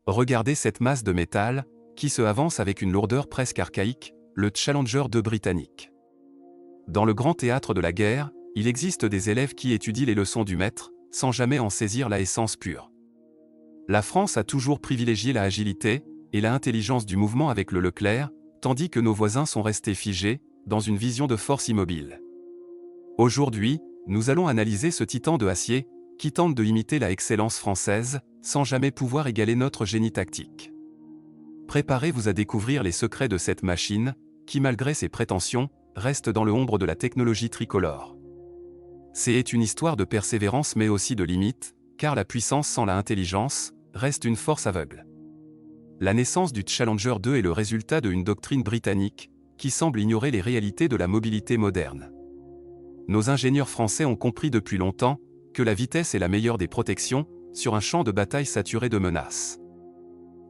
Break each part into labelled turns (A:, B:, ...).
A: Regardez cette masse de métal, qui se avance avec une lourdeur presque archaïque, le Challenger 2 britannique. Dans le grand théâtre de la guerre, il existe des élèves qui étudient les leçons du maître, sans jamais en saisir la essence pure. La France a toujours privilégié la agilité et la intelligence du mouvement avec le Leclerc, tandis que nos voisins sont restés figés, dans une vision de force immobile. Aujourd'hui, nous allons analyser ce titan de acier, qui tente de imiter la excellence française, sans jamais pouvoir égaler notre génie tactique. Préparez-vous à découvrir les secrets de cette machine, qui malgré ses prétentions, reste dans l'ombre de la technologie tricolore. C'est une histoire de persévérance mais aussi de limite, car la puissance sans la intelligence, reste une force aveugle. La naissance du Challenger 2 est le résultat d'une doctrine britannique, qui semble ignorer les réalités de la mobilité moderne. Nos ingénieurs français ont compris depuis longtemps, que la vitesse est la meilleure des protections, sur un champ de bataille saturé de menaces.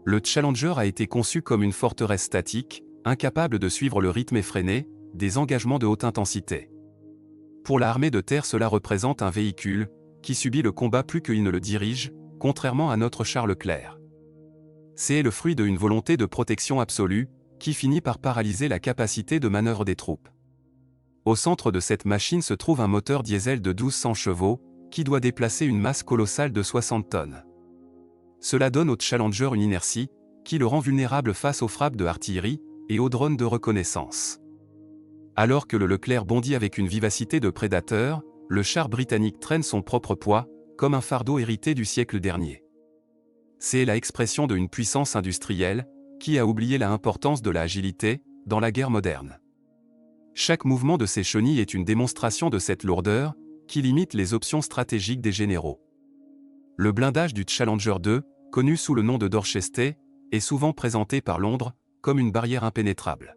A: Le Challenger a été conçu comme une forteresse statique, incapable de suivre le rythme effréné, des engagements de haute intensité. Pour l'armée de terre, cela représente un véhicule, qui subit le combat plus qu'il ne le dirige, contrairement à notre char Leclerc. C'est le fruit d'une volonté de protection absolue, qui finit par paralyser la capacité de manœuvre des troupes. Au centre de cette machine se trouve un moteur diesel de 1200 chevaux, qui doit déplacer une masse colossale de 60 tonnes. Cela donne au Challenger une inertie, qui le rend vulnérable face aux frappes de artillerie, et aux drones de reconnaissance. Alors que le Leclerc bondit avec une vivacité de prédateur, le char britannique traîne son propre poids, comme un fardeau hérité du siècle dernier. C'est la expression d'une puissance industrielle, qui a oublié l'importance de la agilité, dans la guerre moderne. Chaque mouvement de ces chenilles est une démonstration de cette lourdeur, qui limite les options stratégiques des généraux. Le blindage du Challenger 2, connu sous le nom de Dorchester, est souvent présenté par Londres, comme une barrière impénétrable.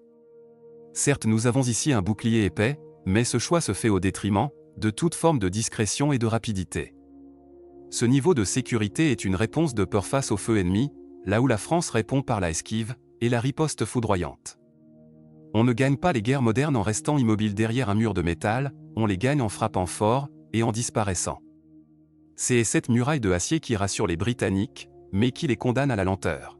A: Certes, nous avons ici un bouclier épais, mais ce choix se fait au détriment de toute forme de discrétion et de rapidité. Ce niveau de sécurité est une réponse de peur face au feu ennemi, là où la France répond par la esquive et la riposte foudroyante. On ne gagne pas les guerres modernes en restant immobile derrière un mur de métal, on les gagne en frappant fort et en disparaissant. C'est cette muraille de acier qui rassure les Britanniques, mais qui les condamne à la lenteur.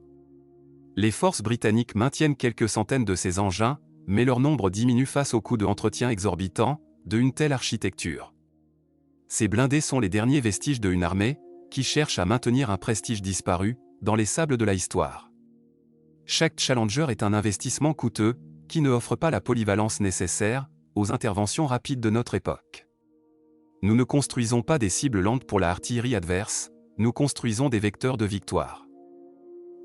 A: Les forces britanniques maintiennent quelques centaines de ces engins, mais leur nombre diminue face aux coûts d'entretien exorbitants d'une telle architecture. Ces blindés sont les derniers vestiges d'une armée, qui cherche à maintenir un prestige disparu, dans les sables de la histoire. Chaque Challenger est un investissement coûteux, qui ne offre pas la polyvalence nécessaire aux interventions rapides de notre époque. Nous ne construisons pas des cibles lentes pour la artillerie adverse, nous construisons des vecteurs de victoire.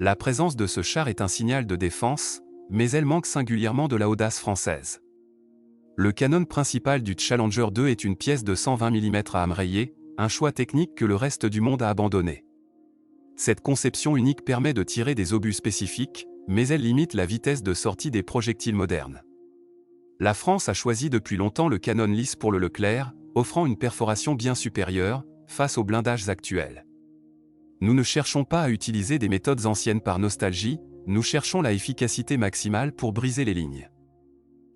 A: La présence de ce char est un signal de défense, mais elle manque singulièrement de la audace française. Le canon principal du Challenger 2 est une pièce de 120 mm à âme rayée, un choix technique que le reste du monde a abandonné. Cette conception unique permet de tirer des obus spécifiques, mais elle limite la vitesse de sortie des projectiles modernes. La France a choisi depuis longtemps le canon lisse pour le Leclerc, offrant une perforation bien supérieure, face aux blindages actuels. Nous ne cherchons pas à utiliser des méthodes anciennes par nostalgie, nous cherchons la efficacité maximale pour briser les lignes.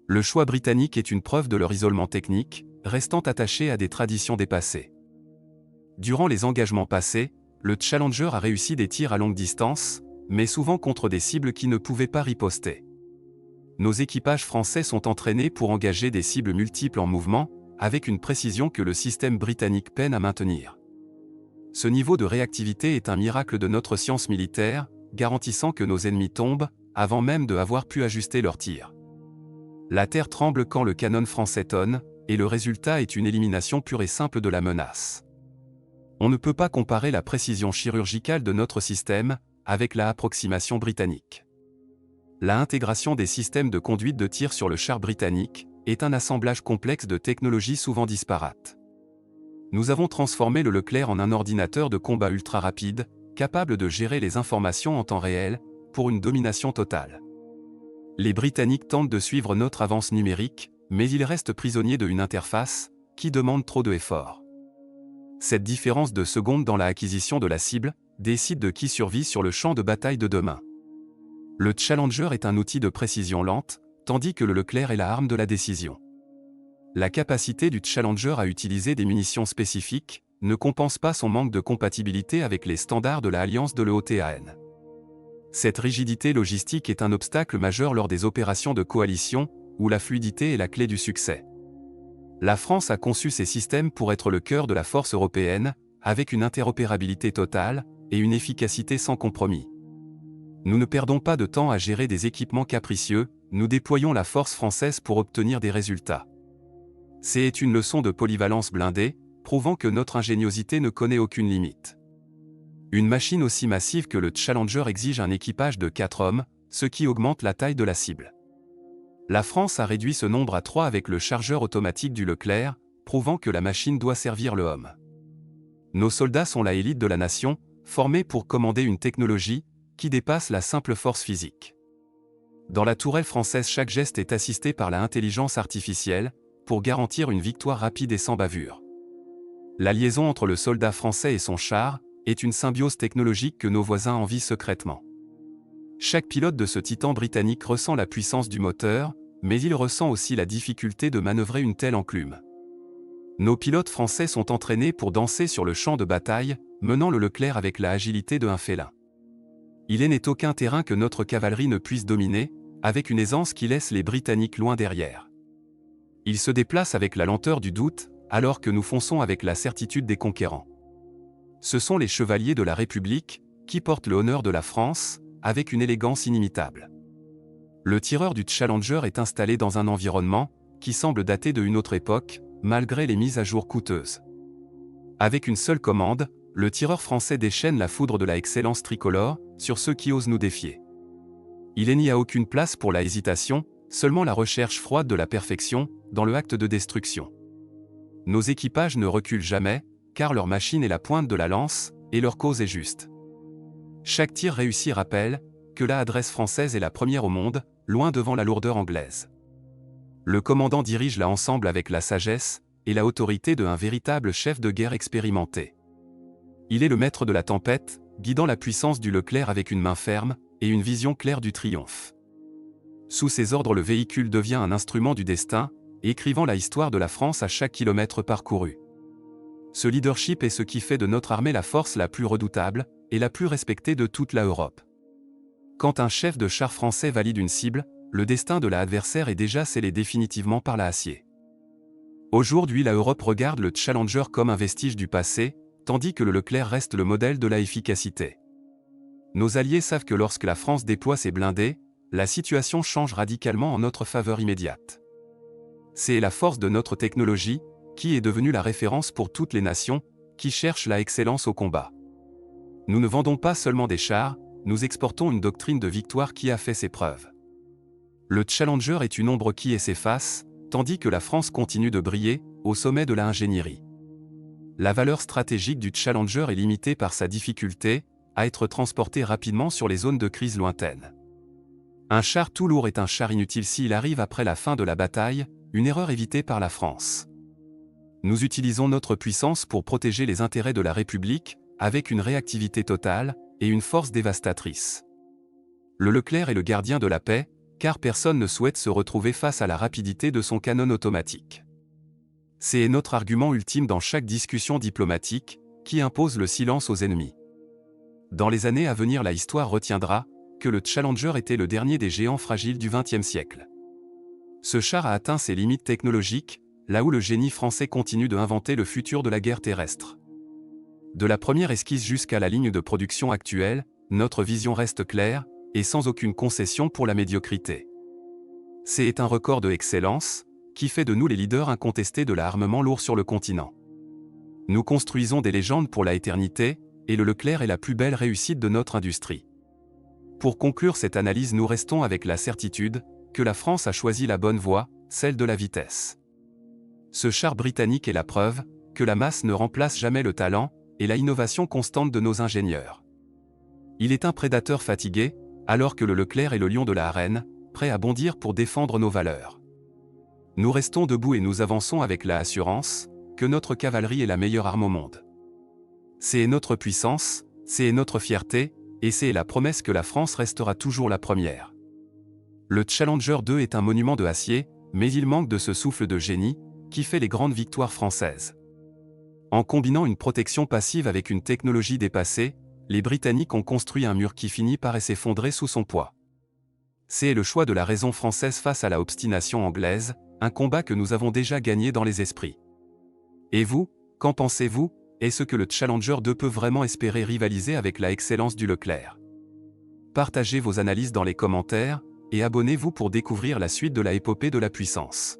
A: Le choix britannique est une preuve de leur isolement technique, restant attaché à des traditions dépassées. Durant les engagements passés, le Challenger a réussi des tirs à longue distance, mais souvent contre des cibles qui ne pouvaient pas riposter. Nos équipages français sont entraînés pour engager des cibles multiples en mouvement, avec une précision que le système britannique peine à maintenir. Ce niveau de réactivité est un miracle de notre science militaire, garantissant que nos ennemis tombent, avant même de avoir pu ajuster leurs tirs. La terre tremble quand le canon français tonne, et le résultat est une élimination pure et simple de la menace. On ne peut pas comparer la précision chirurgicale de notre système avec la approximation britannique. La intégration des systèmes de conduite de tir sur le char britannique est un assemblage complexe de technologies souvent disparates. Nous avons transformé le Leclerc en un ordinateur de combat ultra rapide, capable de gérer les informations en temps réel, pour une domination totale. Les Britanniques tentent de suivre notre avance numérique, mais ils restent prisonniers d'une interface qui demande trop d'efforts. Cette différence de seconde dans la acquisition de la cible décide de qui survit sur le champ de bataille de demain. Le Challenger est un outil de précision lente, tandis que le Leclerc est la arme de la décision. La capacité du Challenger à utiliser des munitions spécifiques ne compense pas son manque de compatibilité avec les standards de l'Alliance de l'EOTAN. Cette rigidité logistique est un obstacle majeur lors des opérations de coalition, où la fluidité est la clé du succès. La France a conçu ces systèmes pour être le cœur de la force européenne, avec une interopérabilité totale et une efficacité sans compromis. Nous ne perdons pas de temps à gérer des équipements capricieux, nous déployons la force française pour obtenir des résultats. C'est une leçon de polyvalence blindée, prouvant que notre ingéniosité ne connaît aucune limite. Une machine aussi massive que le Challenger exige un équipage de 4 hommes, ce qui augmente la taille de la cible. La France a réduit ce nombre à 3 avec le chargeur automatique du Leclerc, prouvant que la machine doit servir le homme. Nos soldats sont la élite de la nation, formés pour commander une technologie qui dépasse la simple force physique. Dans la tourelle française, chaque geste est assisté par la intelligence artificielle, pour garantir une victoire rapide et sans bavure. La liaison entre le soldat français et son char est une symbiose technologique que nos voisins envient secrètement. Chaque pilote de ce titan britannique ressent la puissance du moteur, mais il ressent aussi la difficulté de manœuvrer une telle enclume. Nos pilotes français sont entraînés pour danser sur le champ de bataille, menant le Leclerc avec la agilité d'un félin. Il n'est aucun terrain que notre cavalerie ne puisse dominer, avec une aisance qui laisse les Britanniques loin derrière. Ils se déplacent avec la lenteur du doute, alors que nous fonçons avec la certitude des conquérants. Ce sont les chevaliers de la République, qui portent le honneur de la France, avec une élégance inimitable. Le tireur du Challenger est installé dans un environnement qui semble dater d'une autre époque, malgré les mises à jour coûteuses. Avec une seule commande, le tireur français déchaîne la foudre de la excellence tricolore sur ceux qui osent nous défier. Il n'y a aucune place pour la hésitation, seulement la recherche froide de la perfection, dans le acte de destruction. Nos équipages ne reculent jamais, car leur machine est la pointe de la lance, et leur cause est juste. Chaque tir réussi rappelle que la adresse française est la première au monde, loin devant la lourdeur anglaise. Le commandant dirige l'ensemble avec la sagesse et la autorité d'un véritable chef de guerre expérimenté. Il est le maître de la tempête, guidant la puissance du Leclerc avec une main ferme et une vision claire du triomphe. Sous ses ordres, le véhicule devient un instrument du destin, écrivant la histoire de la France à chaque kilomètre parcouru. Ce leadership est ce qui fait de notre armée la force la plus redoutable et la plus respectée de toute la Europe. Quand un chef de char français valide une cible, le destin de l'adversaire est déjà scellé définitivement par l'acier. Aujourd'hui, la Europe regarde le Challenger comme un vestige du passé, tandis que le Leclerc reste le modèle de la efficacité. Nos alliés savent que lorsque la France déploie ses blindés, la situation change radicalement en notre faveur immédiate. C'est la force de notre technologie, qui est devenue la référence pour toutes les nations, qui cherchent la excellence au combat. Nous ne vendons pas seulement des chars, nous exportons une doctrine de victoire qui a fait ses preuves. Le Challenger est une ombre qui s'efface, tandis que la France continue de briller, au sommet de l'ingénierie. La valeur stratégique du Challenger est limitée par sa difficulté à être transporté rapidement sur les zones de crise lointaines. Un char tout lourd est un char inutile s'il arrive après la fin de la bataille, une erreur évitée par la France. Nous utilisons notre puissance pour protéger les intérêts de la République, avec une réactivité totale et une force dévastatrice. Le Leclerc est le gardien de la paix, car personne ne souhaite se retrouver face à la rapidité de son canon automatique. C'est notre argument ultime dans chaque discussion diplomatique, qui impose le silence aux ennemis. Dans les années à venir, la histoire retiendra que le Challenger était le dernier des géants fragiles du XXe siècle. Ce char a atteint ses limites technologiques, là où le génie français continue de inventer le futur de la guerre terrestre. De la première esquisse jusqu'à la ligne de production actuelle, notre vision reste claire, et sans aucune concession pour la médiocrité. C'est un record de excellence, qui fait de nous les leaders incontestés de l'armement lourd sur le continent. Nous construisons des légendes pour la éternité, et le Leclerc est la plus belle réussite de notre industrie. Pour conclure cette analyse, nous restons avec la certitude que la France a choisi la bonne voie, celle de la vitesse. Ce char britannique est la preuve que la masse ne remplace jamais le talent et la innovation constante de nos ingénieurs. Il est un prédateur fatigué, alors que le Leclerc est le lion de la arène, prêt à bondir pour défendre nos valeurs. Nous restons debout et nous avançons avec la assurance que notre cavalerie est la meilleure arme au monde. C'est notre puissance, c'est notre fierté, et c'est la promesse que la France restera toujours la première. Le Challenger 2 est un monument de acier, mais il manque de ce souffle de génie qui fait les grandes victoires françaises. En combinant une protection passive avec une technologie dépassée, les Britanniques ont construit un mur qui finit par s'effondrer sous son poids. C'est le choix de la raison française face à la obstination anglaise, un combat que nous avons déjà gagné dans les esprits. Et vous, qu'en pensez-vous? Est-ce que le Challenger 2 peut vraiment espérer rivaliser avec la excellence du Leclerc? Partagez vos analyses dans les commentaires, et abonnez-vous pour découvrir la suite de la épopée de la puissance.